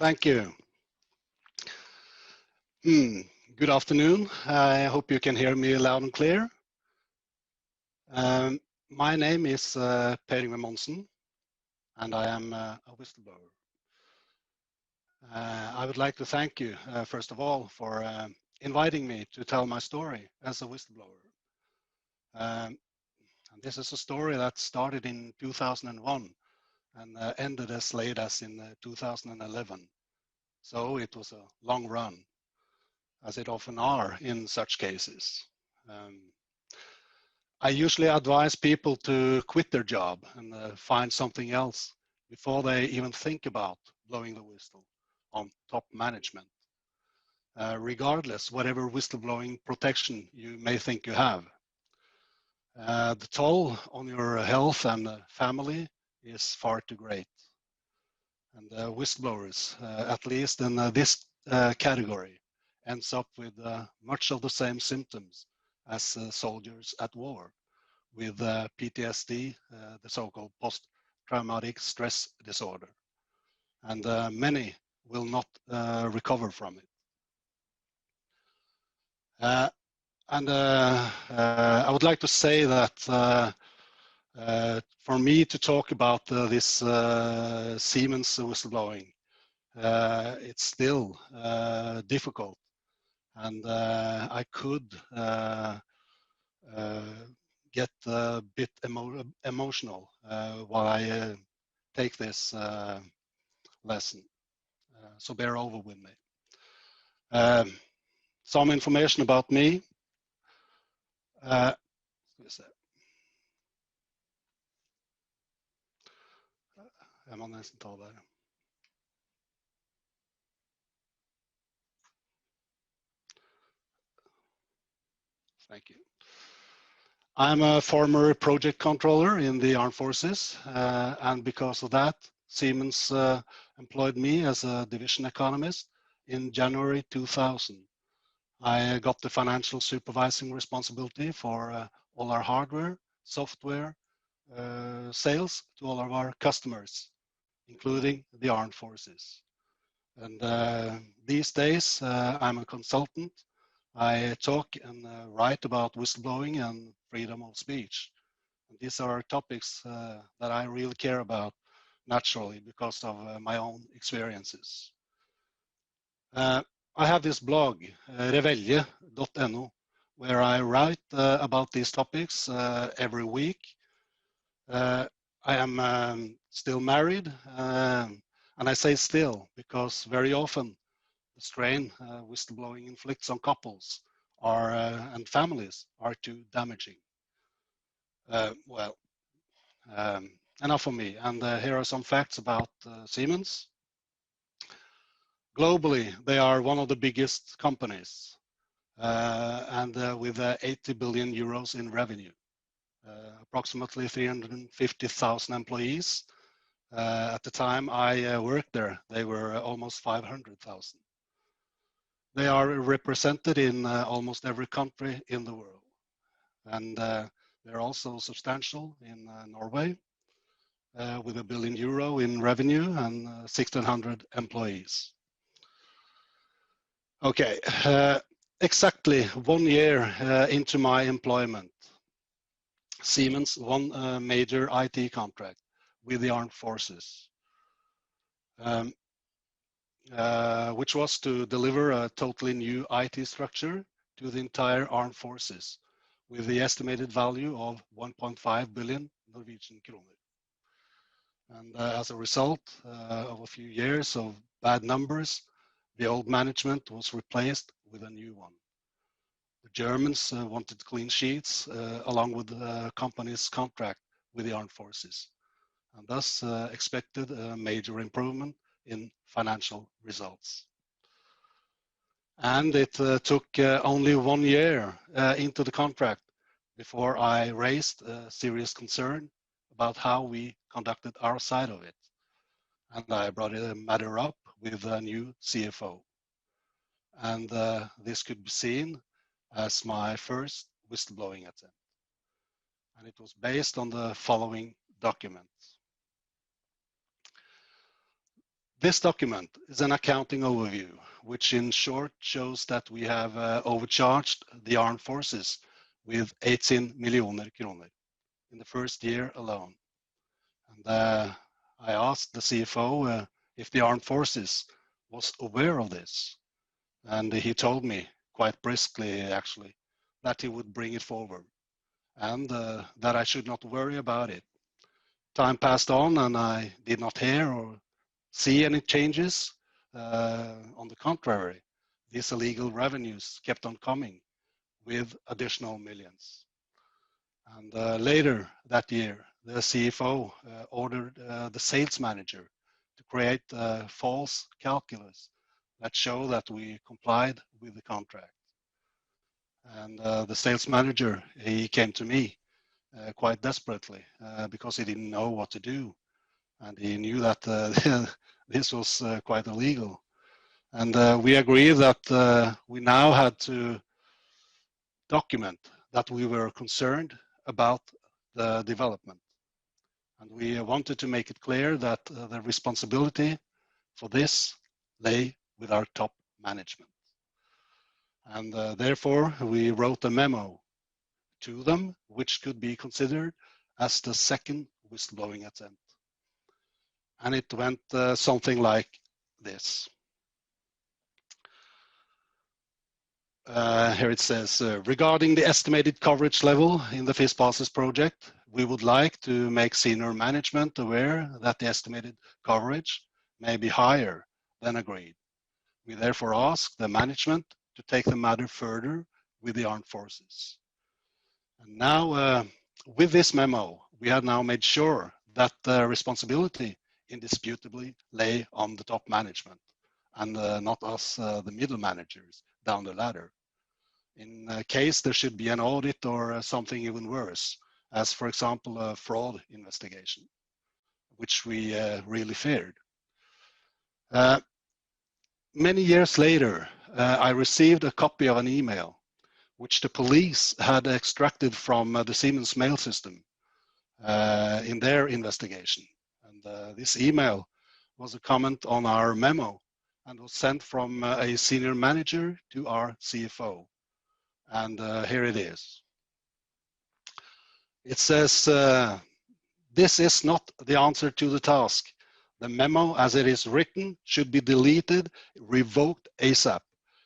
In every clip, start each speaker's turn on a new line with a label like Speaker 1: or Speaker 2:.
Speaker 1: Thank you. Good afternoon. I hope you can hear me loud and clear. My name is Per-Yngve Monsen, and I am a whistleblower. I would like to thank you, first of all, for inviting me to tell my story as a whistleblower. And this is a story that started in 2001 and ended as late as in 2011. So it was a long run, as it often are in such cases. I usually advise people to quit their job and find something else before they even think about blowing the whistle on top management, regardless whatever whistleblowing protection you may think you have. The toll on your health and family is far too great. And whistleblowers, at least in this category, ends up with much of the same symptoms as soldiers at war, with PTSD, the so-called post-traumatic stress disorder. And many will not recover from it. I would like to say that for me to talk about this Siemens whistleblowing, it's still difficult, and I could get a bit emotional while I take this lesson, so bear over with me. Some information about me. Jeg må nesten ta der. Thank you. I'm a former project controller in the armed forces, and because of that, Siemens employed me as a division economist in January 2000. I got the financial supervising responsibility for all our hardware, software, sales to all of our customers, including the armed forces. And these days, I'm a consultant. I talk and write about whistleblowing and freedom of speech. And these are topics that I really care about naturally because of my own experiences. I have this blog, revelje.no, where I write about these topics every week. I am still married, and I say still because very often the strain whistleblowing inflicts on couples and families are too damaging. Enough for me. And here are some facts about Siemens. Globally, they are one of the biggest companies, and with 80 billion euros in revenue, approximately 350,000 employees. At the time I worked there, they were almost 500,000. They are represented in almost every country in the world. And they're also substantial in Norway, with €1 billion in revenue and 1,600 employees. Okay, exactly 1 year into my employment, Siemens won a major IT contract with the armed forces, which was to deliver a totally new IT structure to the entire armed forces with the estimated value of 1.5 billion Norwegian kroner. And as a result of a few years of bad numbers, the old management was replaced with a new one. The Germans wanted clean sheets along with the company's contract with the armed forces, and thus expected a major improvement in financial results. And it took only 1 year into the contract before I raised a serious concern about how we conducted our side of it. And I brought the matter up with a new CFO. And this could be seen as my first whistleblowing attempt. And it was based on the following documents. This document is an accounting overview, which in short shows that we have overcharged the armed forces with 18 millioner kroner in the first year alone. And I asked the CFO if the armed forces was aware of this. And he told me quite briskly, actually, that he would bring it forward and that I should not worry about it. Time passed on and I did not hear or see any changes. On the contrary, these illegal revenues kept on coming with additional millions. And later that year, the CFO ordered the sales manager to create a false calculus that show that we complied with the contract. And the sales manager, he came to me quite desperately because he didn't know what to do. And he knew that this was quite illegal. And we agreed that we now had to document that we were concerned about the development. And we wanted to make it clear that the responsibility for this lay with our top management. And therefore, we wrote a memo to them, which could be considered as the second whistleblowing attempt. And it went something like this. Here it says, regarding the estimated coverage level in the fish passes project, we would like to make senior management aware that the estimated coverage may be higher than agreed. We therefore ask the management to take the matter further with the armed forces. And now, with this memo, we have now made sure that the responsibility indisputably lay on the top management and not us, the middle managers down the ladder. In case there should be an audit or something even worse, as for example, a fraud investigation, which we really feared. Many years later, I received a copy of an email which the police had extracted from the Siemens mail system in their investigation. And this email was a comment on our memo and was sent from a senior manager to our CFO. And here it is. It says, this is not the answer to the task. The memo as it is written should be deleted, revoked ASAP.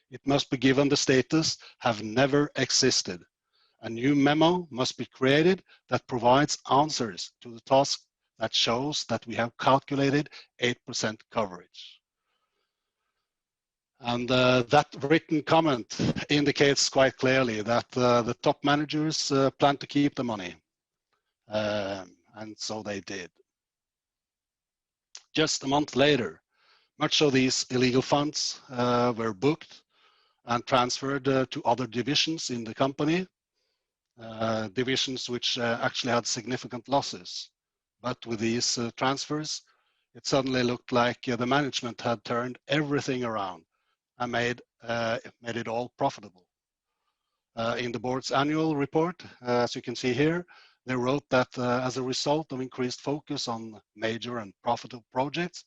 Speaker 1: It must be given the status have never existed. A new memo must be created that provides answers to the task that shows that we have calculated 8% coverage. And that written comment indicates quite clearly that the top managers plan to keep the money. And so they did. Just a month later, much of these illegal funds were booked and transferred to other divisions in the company, divisions which actually had significant losses. But with these transfers, it suddenly looked like the management had turned everything around and made it all profitable. In the board's annual report, as you can see here, they wrote that as a result of increased focus on major and profitable projects,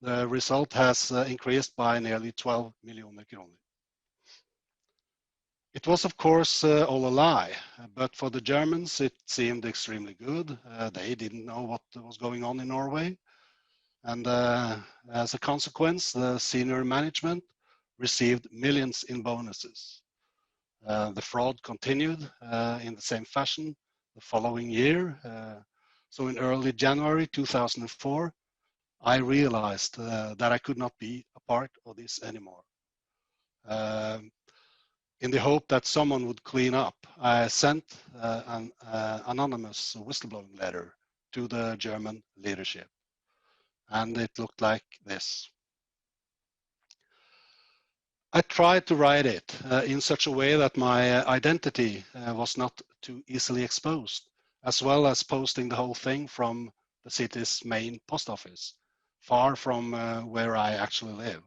Speaker 1: the result has increased by nearly 12 million kroner. It was, of course, all a lie, but for the Germans, it seemed extremely good. They didn't know what was going on in Norway. And as a consequence, the senior management received millions in bonuses. The fraud continued in the same fashion the following year. So in early January 2004, I realized that I could not be a part of this anymore. In the hope that someone would clean up, I sent an anonymous whistleblowing letter to the German leadership. And it looked like this. I tried to write it in such a way that my identity was not too easily exposed, as well as posting the whole thing from the city's main post office, far from where I actually live.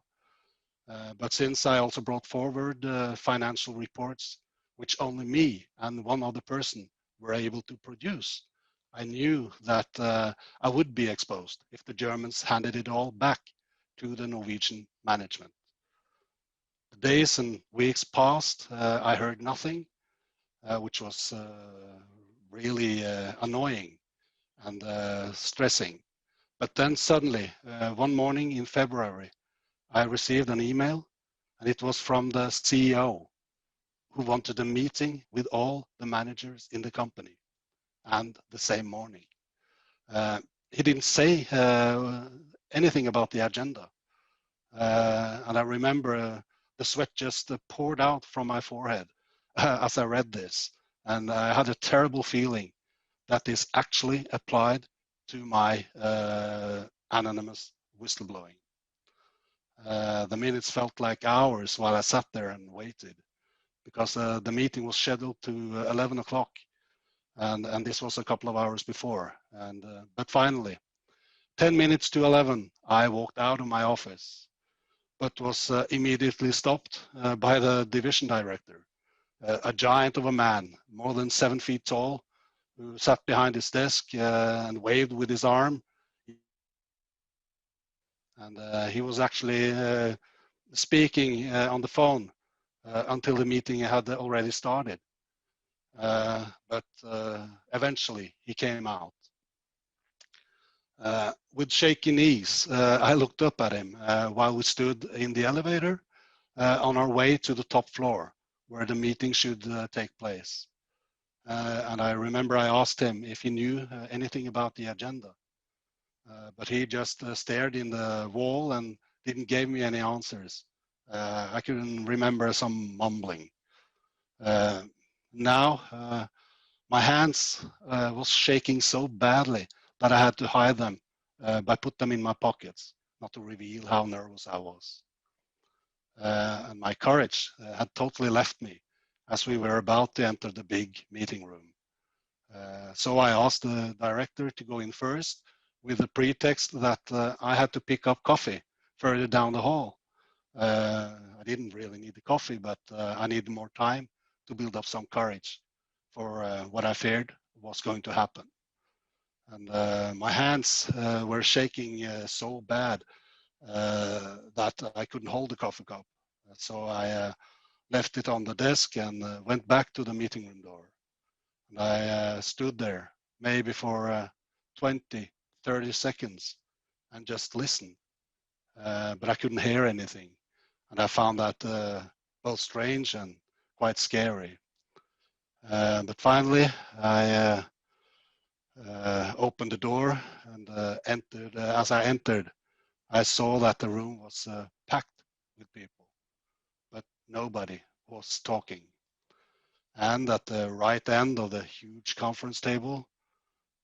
Speaker 1: But since I also brought forward financial reports, which only me and one other person were able to produce, I knew that I would be exposed if the Germans handed it all back to the Norwegian management. The days and weeks passed. I heard nothing, which was really annoying and stressing. But then suddenly, one morning in February, I received an email, and it was from the CEO, who wanted a meeting with all the managers in the company, and the same morning. He didn't say anything about the agenda. And I remember the sweat just poured out from my forehead as I read this. And I had a terrible feeling that this actually applied to my anonymous whistleblowing. The minutes felt like hours while I sat there and waited, because the meeting was scheduled to 11 o'clock, and this was a couple of hours before. But finally, 10 minutes to 11, I walked out of my office, but was immediately stopped by the division director, a giant of a man, more than 7 feet tall, who sat behind his desk and waved with his arm. And he was actually speaking on the phone until the meeting had already started. But eventually he came out. With shaky knees, I looked up at him while we stood in the elevator on our way to the top floor where the meeting should take place. And I remember I asked him if he knew anything about the agenda. But he just stared in the wall and didn't give me any answers. I couldn't remember some mumbling. Now, my hands was shaking so badly that I had to hide them by put them in my pockets, not to reveal how nervous I was. And my courage had totally left me as we were about to enter the big meeting room. So I asked the director to go in first, with the pretext that I had to pick up coffee further down the hall. I didn't really need the coffee, but I needed more time to build up some courage for what I feared was going to happen. And my hands were shaking so bad that I couldn't hold the coffee cup. So I left it on the desk and went back to the meeting room door. And I stood there maybe for 20, 30 seconds and just listened. But I couldn't hear anything. And I found that both strange and quite scary. But finally, I opened the door and entered. As I entered, I saw that the room was packed with people, but nobody was talking. And at the right end of the huge conference table,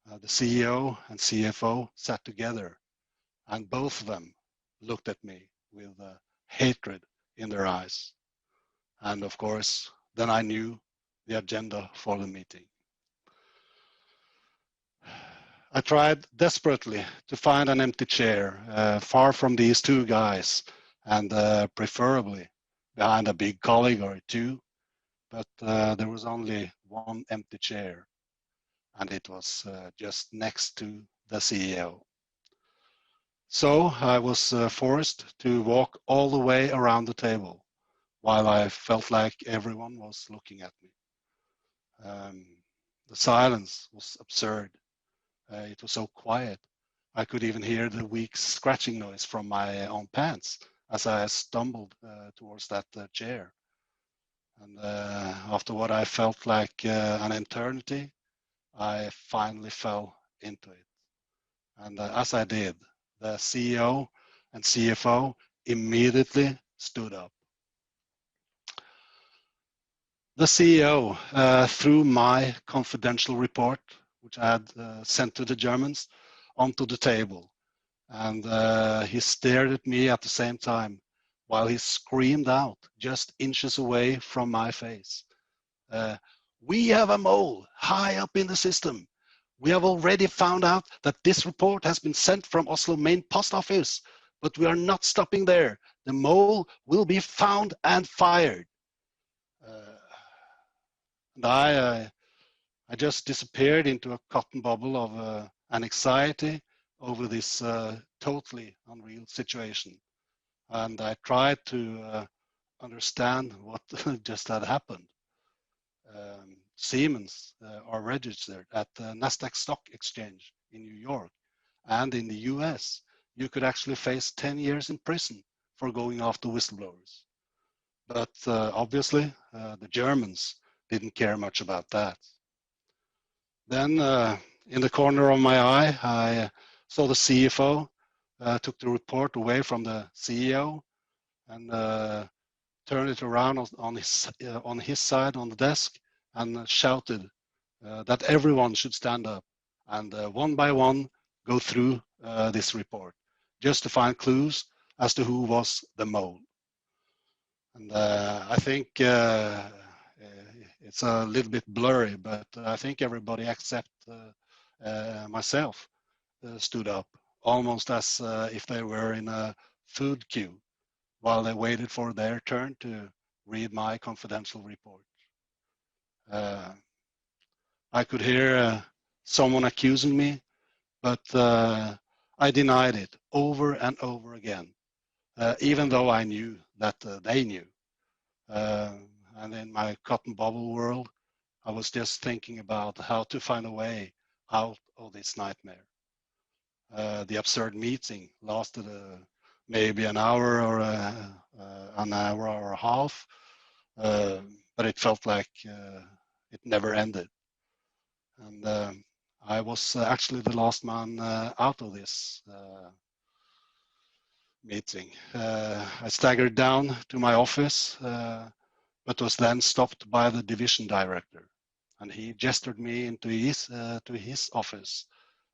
Speaker 1: the CEO and CFO sat together, and both of them looked at me with hatred in their eyes. And of course, then I knew the agenda for the meeting. I tried desperately to find an empty chair far from these two guys, and preferably behind a big colleague or two, but there was only one empty chair, and it was just next to the CEO. So I was forced to walk all the way around the table, while I felt like everyone was looking at me. The silence was absurd. It was so quiet. I could even hear the weak scratching noise from my own pants as I stumbled towards that chair. And after what I felt like an eternity, I finally fell into it. And as I did, the CEO and CFO immediately stood up. The CEO threw my confidential report, which I had sent to the Germans, onto the table. And he stared at me at the same time while he screamed out just inches away from my face. We have a mole high up in the system. We have already found out that this report has been sent from Oslo main post office, but we are not stopping there. The mole will be found and fired. And I just disappeared into a cotton bubble of an anxiety over this totally unreal situation. And I tried to understand what just had happened. Siemens are registered at the Nasdaq Stock Exchange in New York, and in the US, you could actually face 10 years in prison for going after whistleblowers. But obviously, the Germans didn't care much about that. Then, in the corner of my eye, I saw the CFO took the report away from the CEO and turned it around on his side on the desk and shouted that everyone should stand up and one by one go through this report just to find clues as to who was the mole. And I think it's a little bit blurry, but I think everybody except myself stood up, almost as if they were in a food queue while they waited for their turn to read my confidential report. I could hear someone accusing me, but I denied it over and over again, even though I knew that they knew. And in my cotton bubble world, I was just thinking about how to find a way out of this nightmare. The absurd meeting lasted maybe an hour or an hour or a half, but it felt like it never ended. And I was actually the last man out of this meeting. I staggered down to my office, but was then stopped by the division director, and he gestured me into his office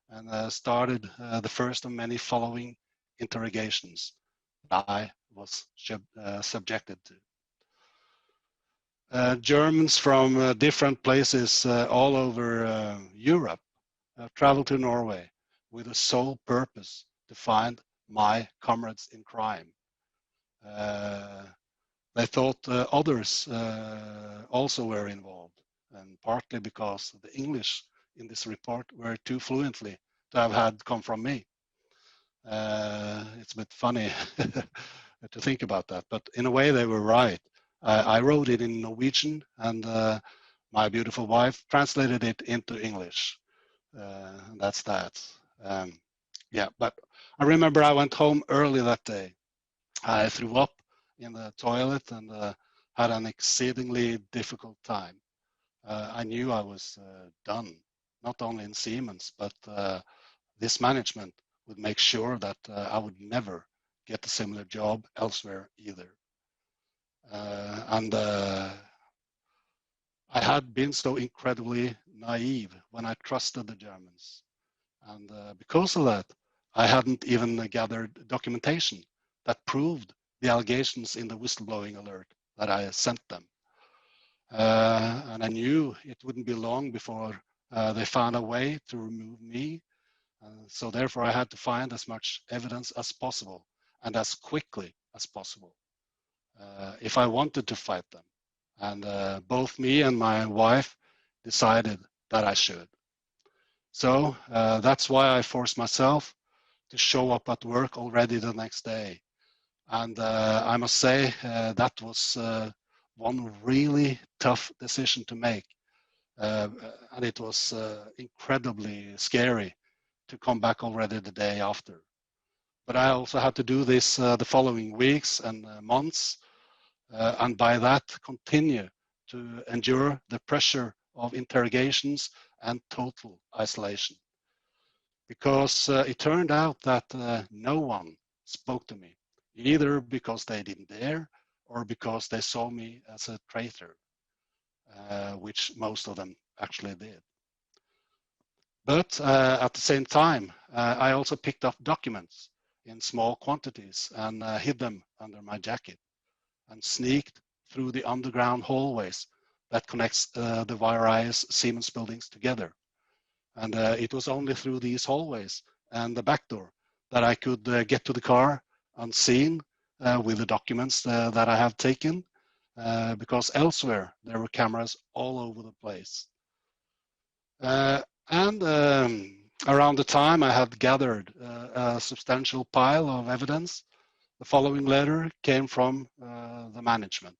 Speaker 1: and started the first of many following interrogations that I was subjected to. Germans from different places all over Europe traveled to Norway with the sole purpose to find my comrades in crime. They thought others also were involved, and partly because the English in this report were too fluently to have had come from me. It's a bit funny to think about that, but in a way they were right. I wrote it in Norwegian, and my beautiful wife translated it into English. That's that. Yeah, but I remember I went home early that day. I threw up in the toilet and had an exceedingly difficult time. I knew I was done, not only in Siemens, but this management would make sure that I would never get a similar job elsewhere either. And I had been so incredibly naive when I trusted the Germans. And because of that, I hadn't even gathered documentation that proved the allegations in the whistleblowing alert that I sent them. And I knew it wouldn't be long before they found a way to remove me. So therefore I had to find as much evidence as possible and as quickly as possible if I wanted to fight them. And both me and my wife decided that I should. So that's why I forced myself to show up at work already the next day. And I must say that was one really tough decision to make. And it was incredibly scary to come back already the day after. But I also had to do this the following weeks and months, and by that continue to endure the pressure of interrogations and total isolation. Because it turned out that no one spoke to me, either because they didn't dare or because they saw me as a traitor, which most of them actually did. But at the same time, I also picked up documents in small quantities and hid them under my jacket and sneaked through the underground hallways that connects the various Siemens buildings together. And it was only through these hallways and the back door that I could get to the car unseen with the documents that I have taken, because elsewhere there were cameras all over the place. And Around the time I had gathered a substantial pile of evidence, the following letter came from the management.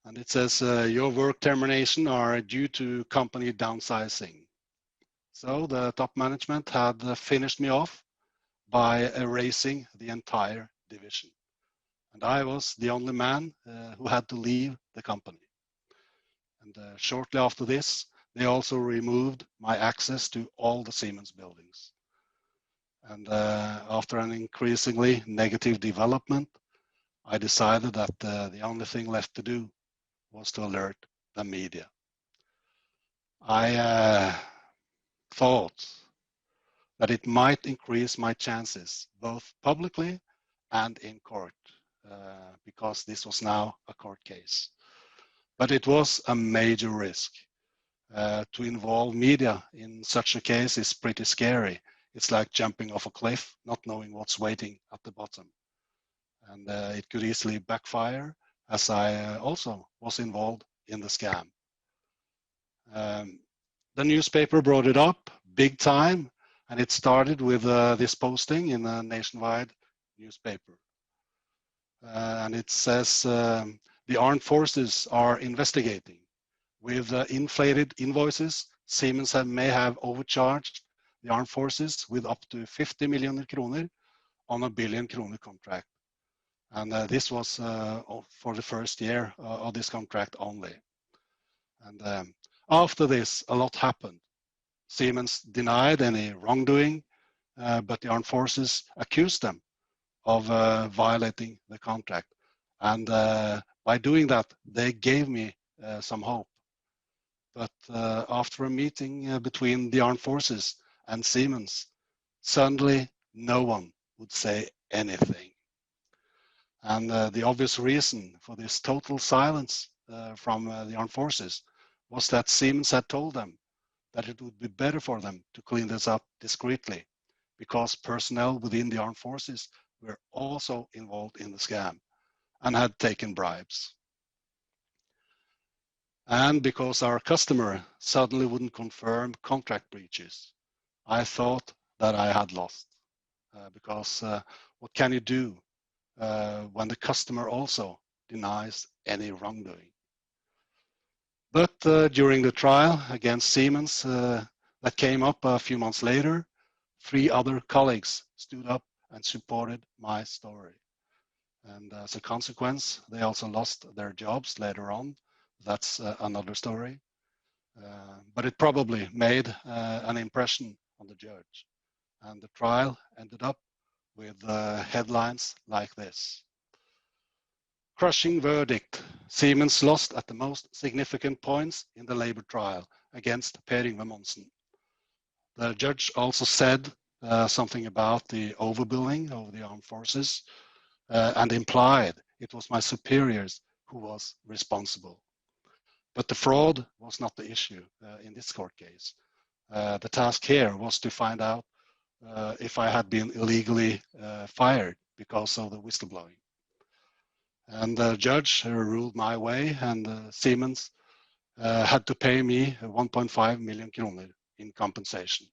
Speaker 1: And it says, your work termination are due to company downsizing. So the top management had finished me off by erasing the entire division. And I was the only man who had to leave the company. And shortly after this, they also removed my access to all the Siemens buildings. And after an increasingly negative development, I decided that the only thing left to do was to alert the media. I thought that it might increase my chances, both publicly and in court, because this was now a court case. But it was a major risk. To involve media in such a case is pretty scary. It's like jumping off a cliff, not knowing what's waiting at the bottom. And it could easily backfire, as I also was involved in the scam. The newspaper brought it up big time, and it started with this posting in a nationwide newspaper. And it says, the armed forces are investigating. With inflated invoices, Siemens may have overcharged the armed forces with up to 50 million kroner on a billion kroner contract. And this was for the first year of this contract only. And after this, a lot happened. Siemens denied any wrongdoing, but the armed forces accused them of violating the contract. And by doing that, they gave me some hope. But after a meeting between the armed forces and Siemens, suddenly no one would say anything. And the obvious reason for this total silence from the armed forces was that Siemens had told them that it would be better for them to clean this up discreetly, because personnel within the armed forces were also involved in the scam and had taken bribes. And because our customer suddenly wouldn't confirm contract breaches, I thought that I had lost. Because what can you do when the customer also denies any wrongdoing? But during the trial against Siemens that came up a few months later, 3 other colleagues stood up and supported my story. And as a consequence, they also lost their jobs later on. That's another story. But it probably made an impression on the judge. And the trial ended up with headlines like this. Crushing verdict. Siemens lost at the most significant points in the labor trial against Per-Yngve Monsen. The judge also said something about the overbilling of the armed forces and implied it was my superiors who was responsible. But the fraud was not the issue in this court case. The task here was to find out if I had been illegally fired because of the whistleblowing. And the judge ruled my way, and Siemens had to pay me 1.5 million kroner in compensation.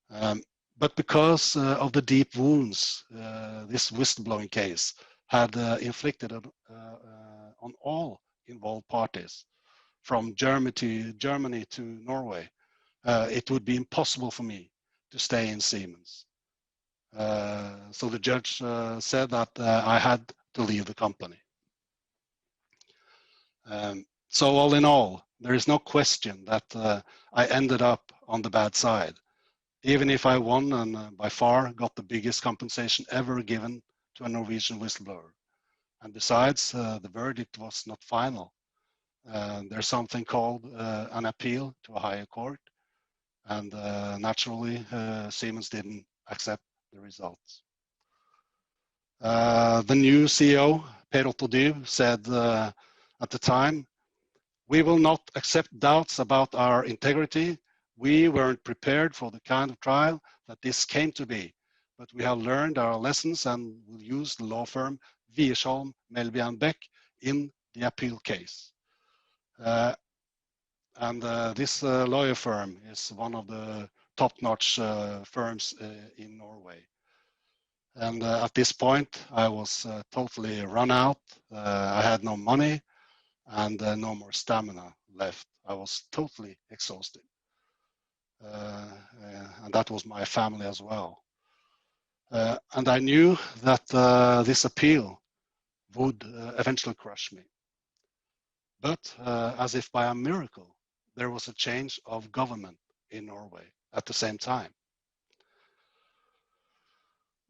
Speaker 1: But because of the deep wounds this whistleblowing case had inflicted on all involved parties, from Germany to Norway, it would be impossible for me to stay in Siemens. So the judge said that I had to leave the company. So all in all, there is no question that I ended up on the bad side, even if I won and by far got the biggest compensation ever given to a Norwegian whistleblower. And besides, the verdict was not final. There's something called an appeal to a higher court, and naturally Siemens didn't accept the results. The new CEO, Per Dyb, said at the time, "We will not accept doubts about our integrity. We weren't prepared for the kind of trial that this came to be, but we have learned our lessons and will use the law firm Wiersholm, Melby and Beck in the appeal case." And this lawyer firm is one of the top-notch firms in Norway. And at this point, I was totally run out. I had no money and no more stamina left. I was totally exhausted. And that was my family as well. And I knew that this appeal would eventually crush me. But as if by a miracle, there was a change of government in Norway at the same time.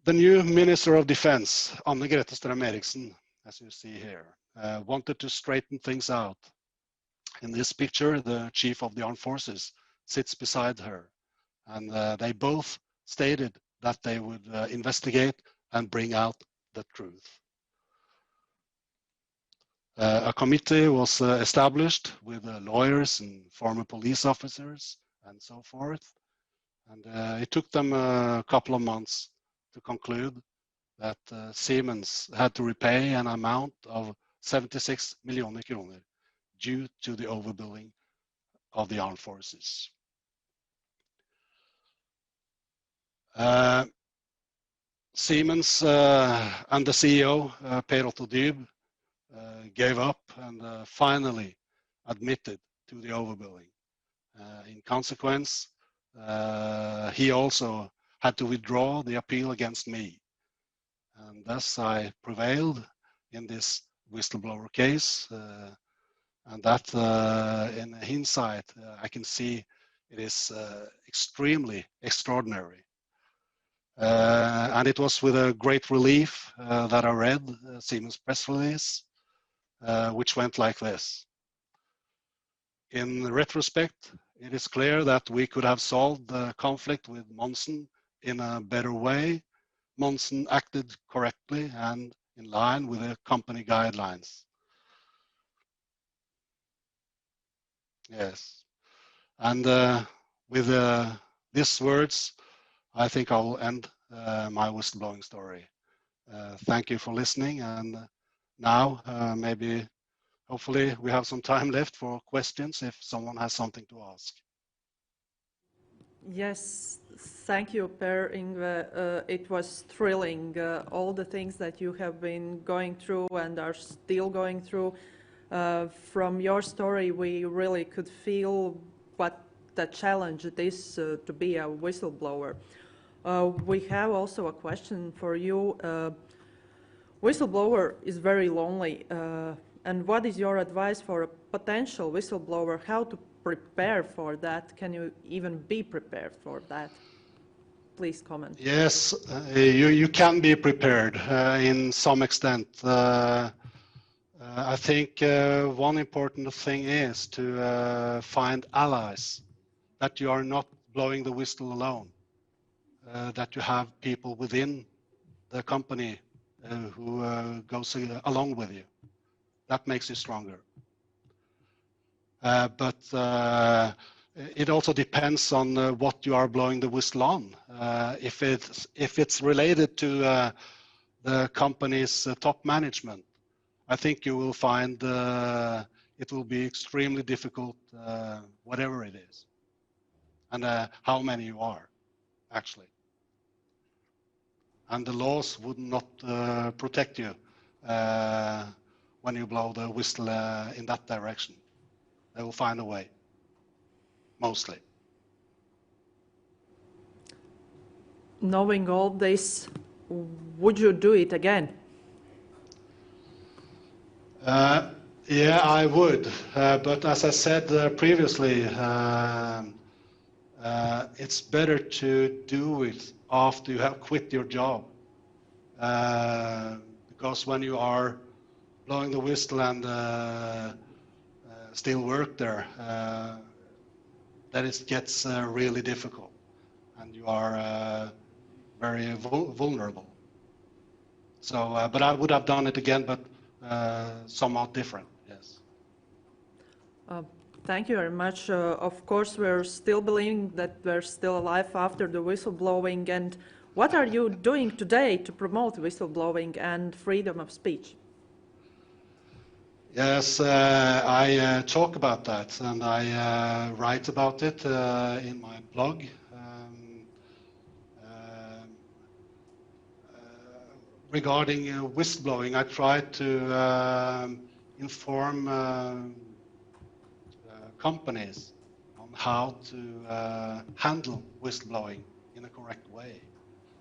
Speaker 1: The new Minister of Defense, Anne-Grete Strøm-Eriksen, as you see here, wanted to straighten things out. In this picture, the Chief of the Armed Forces sits beside her, and they both stated that they would investigate and bring out the truth. A committee was established with lawyers and former police officers and so forth. And it took them a couple of months to conclude that Siemens had to repay an amount of 76 million kroner due to the overbilling of the armed forces. Siemens and the CEO, Per-Yngve gave up and finally admitted to the overbilling. In consequence, he also had to withdraw the appeal against me. And thus I prevailed in this whistleblower case. And that in hindsight, I can see it is extremely extraordinary. And it was with a great relief that I read Siemens' press release, which went like this. In retrospect, it is clear that we could have solved the conflict with Monsen in a better way. Monsen acted correctly and in line with the company guidelines. Yes. And with these words, I think I will end my whistleblowing story. Thank you for listening. And now maybe, hopefully, we have some time left for questions if someone has something to ask.
Speaker 2: Yes, thank you, Per-Yngve. It was thrilling, all the things that you have been going through and are still going through. From your story, we really could feel what the challenge it is to be a whistleblower. We have also a question for you. Whistleblower is very lonely. And what is your advice for a potential whistleblower? How to prepare for that? Can you even be prepared for that? Please comment.
Speaker 1: Yes, you can be prepared in some extent. I think one important thing is to find allies, that you are not blowing the whistle alone, that you have people within the company who goes along with you. That makes you stronger. But it also depends on what you are blowing the whistle on. If it's related to the company's top management, I think you will find it will be extremely difficult, whatever it is, and how many you are, actually. And the laws would not protect you when you blow the whistle in that direction. They will find a way, mostly.
Speaker 2: Knowing all this, would you do it again?
Speaker 1: Yeah, I would. But as I said previously, it's better to do it after you have quit your job. Because when you are blowing the whistle and still work there, then it gets really difficult, and you are very vulnerable. So, but I would have done it again, but somewhat different, yes.
Speaker 2: Thank you very much. Of course, we're still believing that we're still alive after the whistleblowing. And what are you doing today to promote whistleblowing and freedom of speech?
Speaker 1: Yes, I talk about that, and I write about it in my blog. Regarding whistleblowing, I try to inform companies on how to handle whistleblowing in a correct way,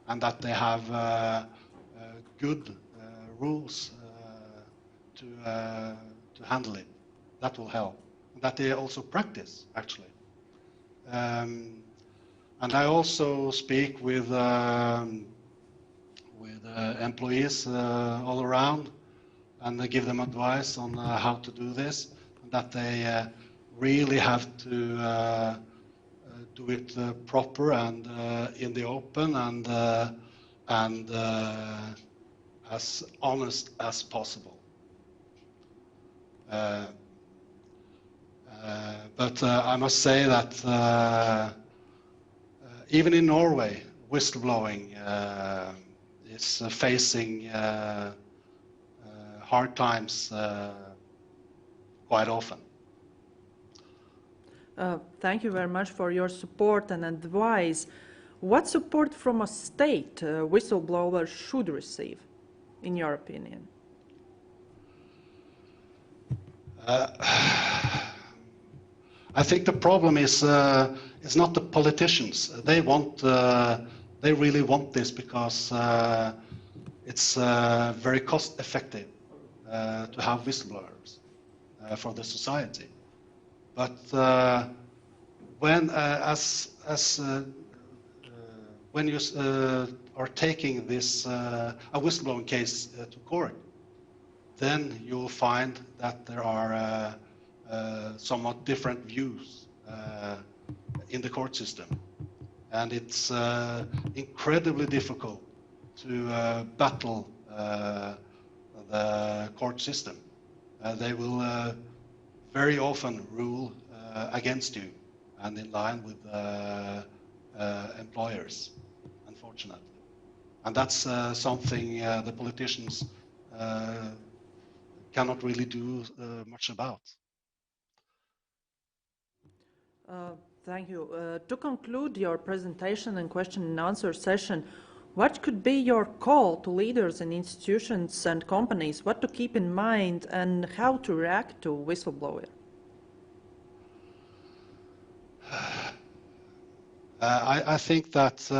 Speaker 1: and that they have good rules to handle it. That will help. And that they also practice, actually. And I also speak with employees all around, and give them advice on how to do this, and that they really have to do it proper and in the open and as honest as possible. But I must say that even in Norway, whistleblowing is facing hard times quite often.
Speaker 2: Thank you very much for your support and advice. What support from a state whistleblower should receive, in your opinion?
Speaker 1: I think the problem is not the politicians. They really want this because it's very cost effective to have whistleblowers for the society. But when when you are taking this a whistleblowing case to court, then you will find that there are somewhat different views in the court system, and it's incredibly difficult to battle the court system. They will very often rule against you and in line with employers, unfortunately. And that's something the politicians cannot really do much about.
Speaker 2: Thank you. To conclude your presentation and question and answer session, what could be your call to leaders and institutions and companies, what to keep in mind and how to react to whistleblower?
Speaker 1: I think that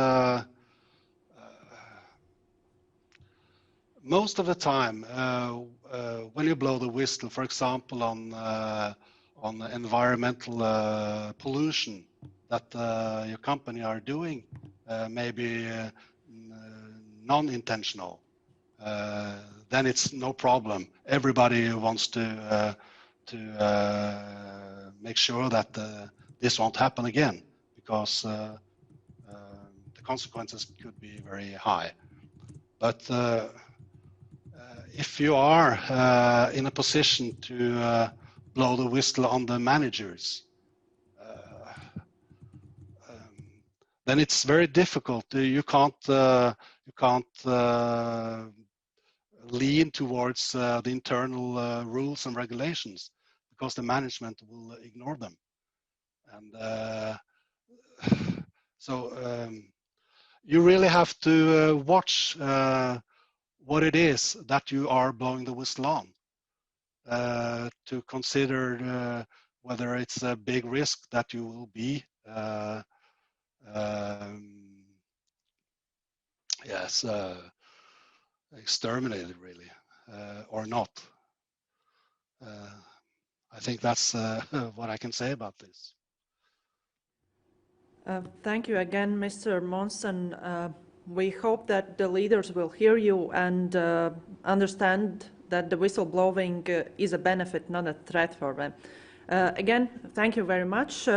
Speaker 1: most of the time when you blow the whistle, for example, on environmental pollution that your company are doing, maybe non-intentional, then it's no problem. Everybody wants to make sure that this won't happen again, because the consequences could be very high. But if you are in a position to blow the whistle on the managers, then it's very difficult. You can't lean towards the internal rules and regulations, because the management will ignore them. And so you really have to watch what it is that you are blowing the whistle on, to consider whether it's a big risk that you will be exterminated, really, or not. I think that's what I can say about this.
Speaker 2: Thank you again, Mr. Monsen. We hope that the leaders will hear you and understand that the whistleblowing is a benefit, not a threat for them. Again, thank you very much.